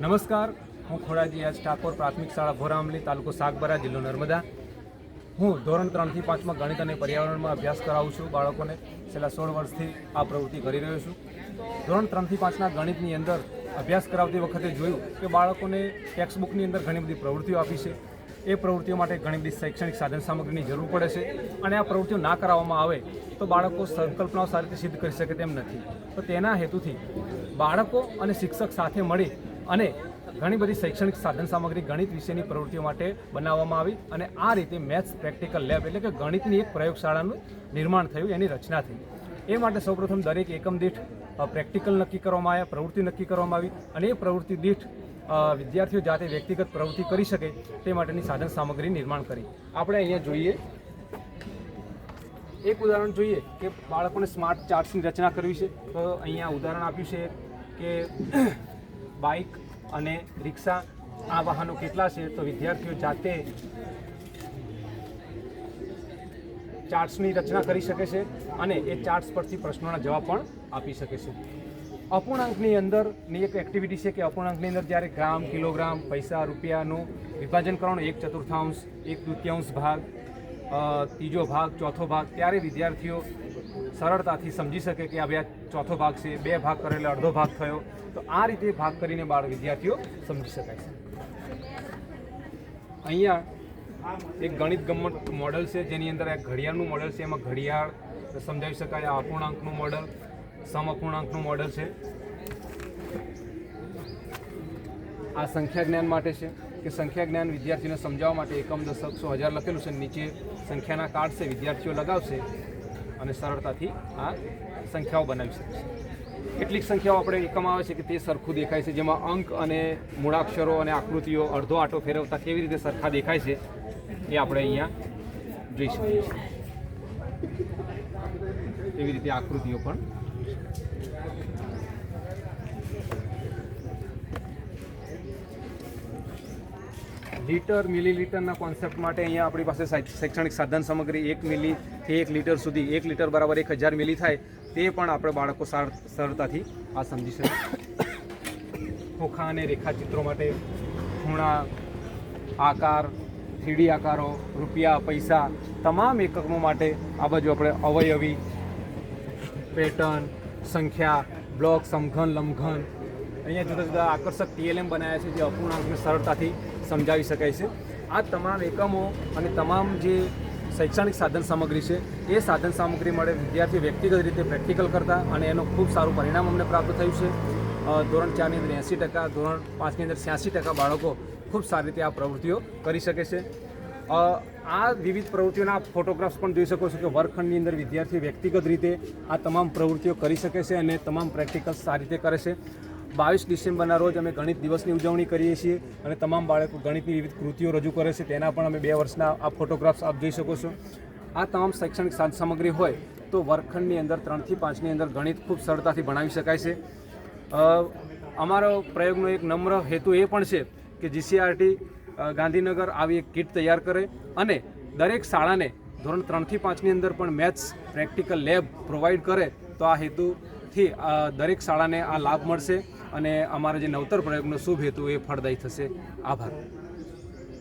નમસ્કાર, હું ખોડાજી એસ ઠાકોર, પ્રાથમિક શાળા ભોરામલી, તાલુકો સાગબારા, જિલ્લો નર્મદા. હું ધોરણ 3 થી 5માં ગણિત અને પર્યાવરણમાં અભ્યાસ કરાવું છું બાળકોને. છેલ્લા 16 વર્ષથી આ પ્રવૃત્તિ કરી રહ્યો છું. ધોરણ 3 થી 5ના ગણિતની અંદર અભ્યાસ કરાવતી વખતે જોયું કે બાળકોને ટેક્સ્ટ બુકની અંદર ઘણી બધી પ્રવૃત્તિઓ આપી છે. એ પ્રવૃત્તિઓ માટે ઘણી બધી શૈક્ષણિક સાધન સામગ્રીની જરૂર પડે છે અને આ પ્રવૃત્તિઓ ના કરાવવામાં આવે તો બાળકો સંકલ્પનાઓ સારી રીતે સિદ્ધ કરી શકે તેમ નથી. તો તેના હેતુથી બાળકો અને શિક્ષક સાથે મળી અને ઘણી બધી શૈક્ષણિક સાધન સામગ્રી ગણિત વિશેની પ્રવૃત્તિઓ માટે બનાવવામાં આવી અને આ રીતે મેથ્સ પ્રેક્ટિકલ લેબ એટલે કે ગણિતની એક પ્રયોગશાળાનું નિર્માણ થયું, એની રચના થઈ. એ માટે સૌપ્રથમ દરેક એકમ દીઠ પ્રેક્ટિકલ નક્કી કરવામાં આવ્યા, પ્રવૃત્તિ નક્કી કરવામાં આવી અને એ પ્રવૃત્તિ દીઠ વિદ્યાર્થીઓ જાતે વ્યક્તિગત પ્રવૃત્તિ કરી શકે તે માટેની સાધન સામગ્રી નિર્માણ કરી. આપણે અહીંયા જોઈએ એક ઉદાહરણ જોઈએ કે બાળકોને સ્માર્ટ ચાર્ટ્સની રચના કરવી છે. તો અહીંયા ઉદાહરણ આપ્યું છે કે બાઇક અને રિક્ષા આ વાહનો કેટલા છે, તો વિદ્યાર્થીઓ જાતે ચાર્ટ્સની રચના કરી શકે છે અને એ ચાર્ટ્સ પરથી પ્રશ્નોના જવાબ પણ આપી શકે છે. અપૂર્ણાંકની અંદરની એક એક્ટિવિટી છે કે અપૂર્ણાંકની અંદર જ્યારે ગ્રામ, કિલોગ્રામ, પૈસા, રૂપિયાનું વિભાજન કરવાનું 1/4, 1/2 ભાગ, ત્રીજો ભાગ, ચોથો ભાગ, ત્યારે વિદ્યાર્થીઓ સરળતાથી સમજી શકે કે આ બે ચોથો ભાગ છે, 2 ભાગ કરે એટલે અડધો ભાગ થયો. તો આ રીતે ભાગ કરીને વિદ્યાર્થીઓ સમજી શકાય છે. અહીંયા એક ગણિત ગમ્મત મોડલ છે જેની અંદર એક ઘડિયાળનું મોડલ છે. એમાં ઘડિયાળ સમજાવી શકાય. આ અપૂર્ણાંકનું મોડલ, સમઅપૂર્ણાંકનું મોડલ છે. આ સંખ્યા જ્ઞાન માટે છે કે સંખ્યા જ્ઞાન વિદ્યાર્થીઓને સમજાવવા માટે એકમ, દશક, 100, 1000 લખેલું છે. નીચે સંખ્યાના કાર્ડ છે, વિદ્યાર્થીઓ લગાવશે અને સરળતાથી આ સંખ્યાઓ બનાવી શકે છે. કેટલીક સંખ્યાઓ આપણે એકમ આવે છે કે તે સરખું દેખાય છે, જેમાં અંક અને મૂળાક્ષરો અને આકૃતિઓ અડધો આંટો ફેરવતા કેવી રીતે સરખા દેખાય છે એ આપણે અહીંયા જોઈ શકીએ છીએ. એવી રીતે આકૃતિઓ પણ લીટર, મિલીલીટરના કોન્સેપ્ટ માટે અહીંયા આપણી પાસે શૈક્ષણિક સાધન સામગ્રી 1 મિલીથી 1 લીટર સુધી, 1 લીટર બરાબર 1000 મિલી થાય તે પણ આપણે બાળકો સરળતાથી આ સમજી શકે. ખોખા અને રેખાચિત્રો માટે ખૂણા, આકાર, 3D આકારો, રૂપિયા, પૈસા, તમામ એકમો માટે આ બાજુ આપણે અવયવી, પેટર્ન, સંખ્યા, બ્લોક, સમઘન, લંબઘન, અહીંયા જુદા જુદા આકર્ષક TLM બનાવ્યા છે જે અપૂર્ણાંકને સરળતાથી સમજાવી શકાય છે. આ તમામ એકમો અને તમામ જે શૈક્ષણિક સાધન સામગ્રી છે એ સાધન સામગ્રી મળે વિદ્યાર્થીઓ વ્યક્તિગત રીતે પ્રેક્ટિકલ કરતા અને એનું ખૂબ સારું પરિણામ અમને પ્રાપ્ત થયું છે. ધોરણ 4ની અંદર 80%, ધોરણ 5ની અંદર 86% બાળકો ખૂબ સારી રીતે આ પ્રવૃત્તિઓ કરી શકે છે. આ વિવિધ પ્રવૃત્તિઓના ફોટોગ્રાફ્સ પણ જોઈ શકો છો કે વર્ગખંડની અંદર વિદ્યાર્થીઓ વ્યક્તિગત રીતે આ તમામ પ્રવૃત્તિઓ કરી શકે છે અને તમામ પ્રેક્ટિકલ્સ સારી રીતે કરે છે. 22 ડિસેમ્બરના રોજ અમે ગણિત દિવસની ઉજવણી કરીએ છીએ અને તમામ બાળકો ગણિતની વિવિધ કૃતિઓ રજૂ કરે છે. તેના પણ અમે 2 વર્ષના આ ફોટોગ્રાફ્સ આપ જોઈ શકો છો. આ તમામ શૈક્ષણિક સાધન સામગ્રી હોય તો વર્ગખંડની અંદર 3 થી 5ની અંદર ગણિત ખૂબ સરળતાથી ભણાવી શકાય છે. અમારો પ્રયોગનો એક નમ્ર હેતુ એ પણ છે કે GCRT ગાંધીનગર આવી એક કિટ તૈયાર કરે અને દરેક શાળાને ધોરણ 3 થી 5ની અંદર પણ મેથ્સ પ્રેક્ટિકલ લેબ પ્રોવાઈડ કરે. તો આ હેતુથી દરેક શાળાને આ લાભ મળશે અને અમારા જે નવતર પ્રયોગનો શુભ હેતુ એ ફળદાયી થશે. આભાર.